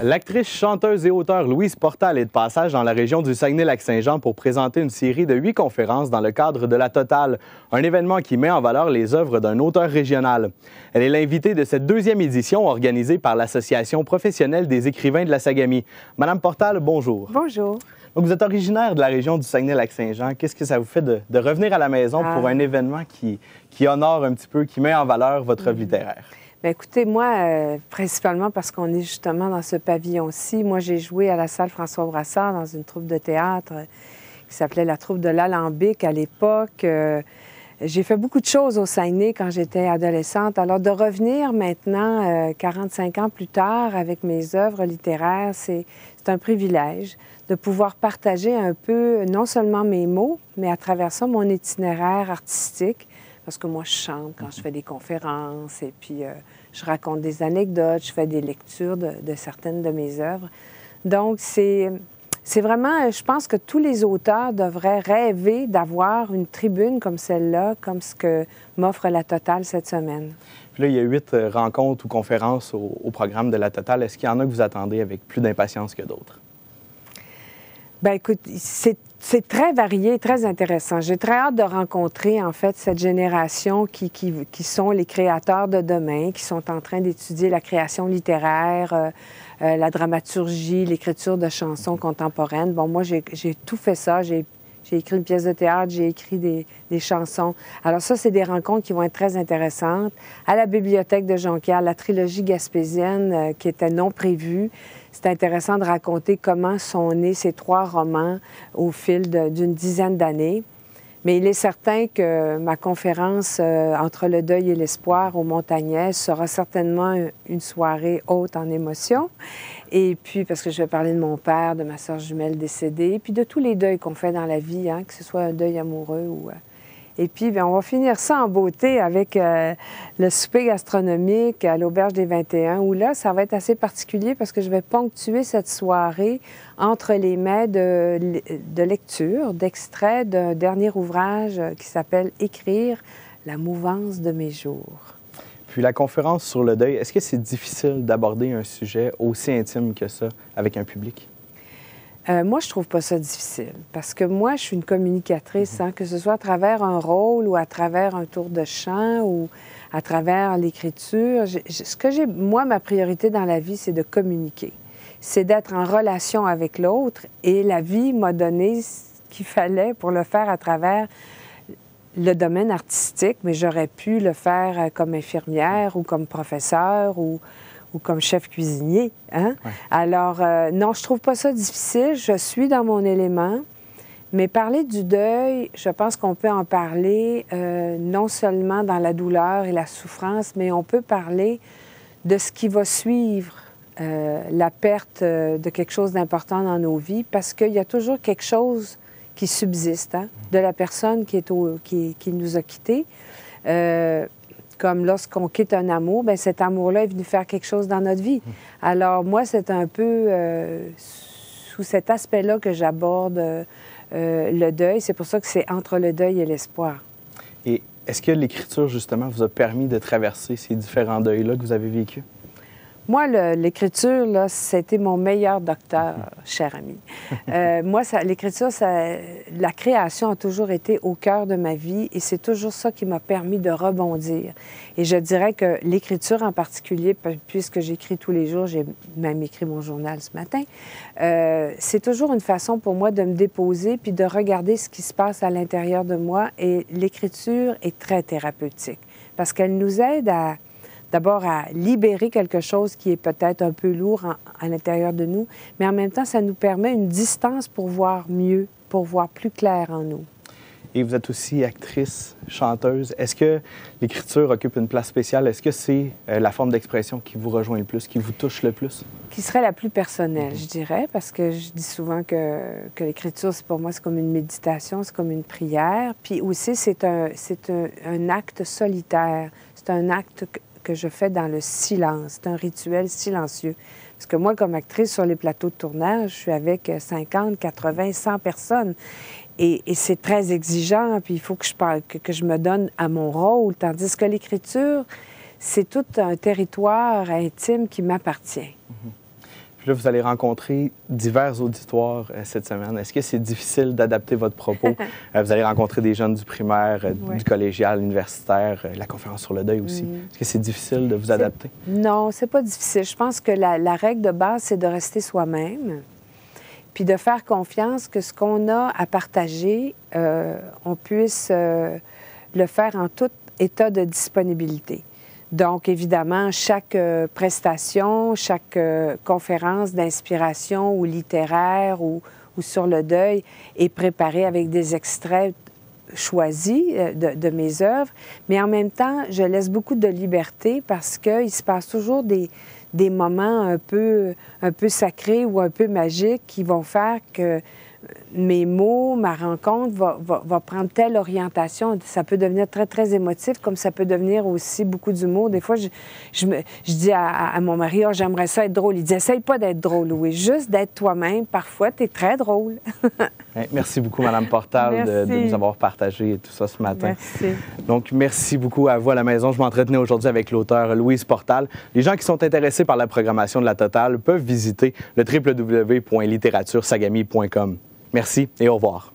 L'actrice, chanteuse et auteure Louise Portal est de passage dans la région du Saguenay-Lac-Saint-Jean pour présenter une série de 8 conférences dans le cadre de la Totale, un événement qui met en valeur les œuvres d'un auteur régional. Elle est l'invitée de cette deuxième édition organisée par l'Association professionnelle des écrivains de la Sagamie. Madame Portal, bonjour. Bonjour. Donc, vous êtes originaire de la région du Saguenay-Lac-Saint-Jean. Qu'est-ce que ça vous fait de revenir à la maison pour un événement qui honore un petit peu, qui met en valeur votre œuvre littéraire? Bien, écoutez, moi, principalement parce qu'on est justement dans ce pavillon-ci. Moi, j'ai joué à la salle François Brassard dans une troupe de théâtre qui s'appelait la troupe de l'Alambic à l'époque. J'ai fait beaucoup de choses au Saguenay quand j'étais adolescente. Alors, de revenir maintenant, 45 ans plus tard, avec mes œuvres littéraires, c'est un privilège de pouvoir partager un peu, non seulement mes mots, mais à travers ça, mon itinéraire artistique. Parce que moi, je chante quand je fais des conférences et puis je raconte des anecdotes, je fais des lectures de certaines de mes œuvres. Donc, c'est vraiment, je pense que tous les auteurs devraient rêver d'avoir une tribune comme celle-là, comme ce que m'offre la Totale cette semaine. Puis là, il y a 8 rencontres ou conférences au programme de la Totale. Est-ce qu'il y en a que vous attendez avec plus d'impatience que d'autres? Bien, écoute, c'est très varié, très intéressant. J'ai très hâte de rencontrer, en fait, cette génération qui sont les créateurs de demain, qui sont en train d'étudier la création littéraire, la dramaturgie, l'écriture de chansons contemporaines. Bon, moi, j'ai tout fait ça. J'ai écrit une pièce de théâtre, j'ai écrit des chansons. Alors ça, c'est des rencontres qui vont être très intéressantes. À la Bibliothèque de Jonquière, la trilogie gaspésienne qui était non prévue. C'est intéressant de raconter comment sont nés ces 3 romans au fil d'une dizaine d'années. Mais il est certain que ma conférence Entre le deuil et l'espoir au Montagnais sera certainement une soirée haute en émotions. Et puis, parce que je vais parler de mon père, de ma sœur jumelle décédée, puis de tous les deuils qu'on fait dans la vie, hein, que ce soit un deuil amoureux ou... Et puis, bien, on va finir ça en beauté avec le souper gastronomique à l'Auberge des 21, où là, ça va être assez particulier parce que je vais ponctuer cette soirée entre les mets de lecture, d'extraits d'un dernier ouvrage qui s'appelle « Écrire la mouvance de mes jours ». Puis la conférence sur le deuil, est-ce que c'est difficile d'aborder un sujet aussi intime que ça avec un public? Moi, je trouve pas ça difficile parce que moi, je suis une communicatrice, hein, que ce soit à travers un rôle ou à travers un tour de chant ou à travers l'écriture. Moi, ma priorité dans la vie, c'est de communiquer. C'est d'être en relation avec l'autre et la vie m'a donné ce qu'il fallait pour le faire à travers le domaine artistique, mais j'aurais pu le faire comme infirmière ou comme professeur ou comme chef cuisinier. Hein? Ouais. Alors, non, je trouve pas ça difficile. Je suis dans mon élément. Mais parler du deuil, je pense qu'on peut en parler non seulement dans la douleur et la souffrance, mais on peut parler de ce qui va suivre la perte de quelque chose d'important dans nos vies, parce qu'il y a toujours quelque chose qui subsiste, hein, de la personne qui nous a quittés. Comme lorsqu'on quitte un amour, bien, cet amour-là est venu faire quelque chose dans notre vie. Alors, moi, c'est un peu sous cet aspect-là que j'aborde le deuil. C'est pour ça que c'est entre le deuil et l'espoir. Et est-ce que l'écriture, justement, vous a permis de traverser ces différents deuils-là que vous avez vécus? Moi, l'écriture, là, c'était mon meilleur docteur, cher ami. Moi, l'écriture, la création a toujours été au cœur de ma vie et c'est toujours ça qui m'a permis de rebondir. Et je dirais que l'écriture en particulier, puisque j'écris tous les jours, j'ai même écrit mon journal ce matin, c'est toujours une façon pour moi de me déposer puis de regarder ce qui se passe à l'intérieur de moi. Et l'écriture est très thérapeutique parce qu'elle nous aide d'abord à libérer quelque chose qui est peut-être un peu lourd à l'intérieur de nous, mais en même temps, ça nous permet une distance pour voir mieux, pour voir plus clair en nous. Et vous êtes aussi actrice, chanteuse. Est-ce que l'écriture occupe une place spéciale? Est-ce que c'est la forme d'expression qui vous rejoint le plus, qui vous touche le plus? Qui serait la plus personnelle, je dirais, parce que je dis souvent que l'écriture, pour moi, c'est comme une méditation, c'est comme une prière. Puis aussi, c'est un acte solitaire. C'est un acte que je fais dans le silence. C'est un rituel silencieux. Parce que moi, comme actrice sur les plateaux de tournage, je suis avec 50, 80, 100 personnes. Et c'est très exigeant, puis il faut que je me donne à mon rôle. Tandis que l'écriture, c'est tout un territoire intime qui m'appartient. Puis là, vous allez rencontrer divers auditoires cette semaine. Est-ce que c'est difficile d'adapter votre propos? Vous allez rencontrer des jeunes du primaire, du collégial, universitaire, la conférence sur le deuil aussi. Est-ce que c'est difficile de vous adapter? Non, c'est pas difficile. Je pense que la règle de base, c'est de rester soi-même, puis de faire confiance que ce qu'on a à partager, on puisse le faire en tout état de disponibilité. Donc, évidemment, chaque prestation, chaque conférence d'inspiration ou littéraire ou sur le deuil est préparée avec des extraits choisis de mes œuvres. Mais en même temps, je laisse beaucoup de liberté parce qu'il se passe toujours des moments un peu sacrés ou un peu magiques qui vont faire que mes mots, ma rencontre va prendre telle orientation. Ça peut devenir très, très émotif, comme ça peut devenir aussi beaucoup d'humour. Des fois, je dis à mon mari, « Oh, j'aimerais ça être drôle. » Il dit, « Essaye pas d'être drôle, Louis, juste d'être toi-même. Parfois, tu es très drôle. » Merci beaucoup, Mme Portal, de nous avoir partagé tout ça ce matin. Merci. Donc, merci beaucoup à vous à la maison. Je m'entretenais aujourd'hui avec l'auteur Louise Portal. Les gens qui sont intéressés par la programmation de la Totale peuvent visiter le www.litératuresagami.com. Merci et au revoir.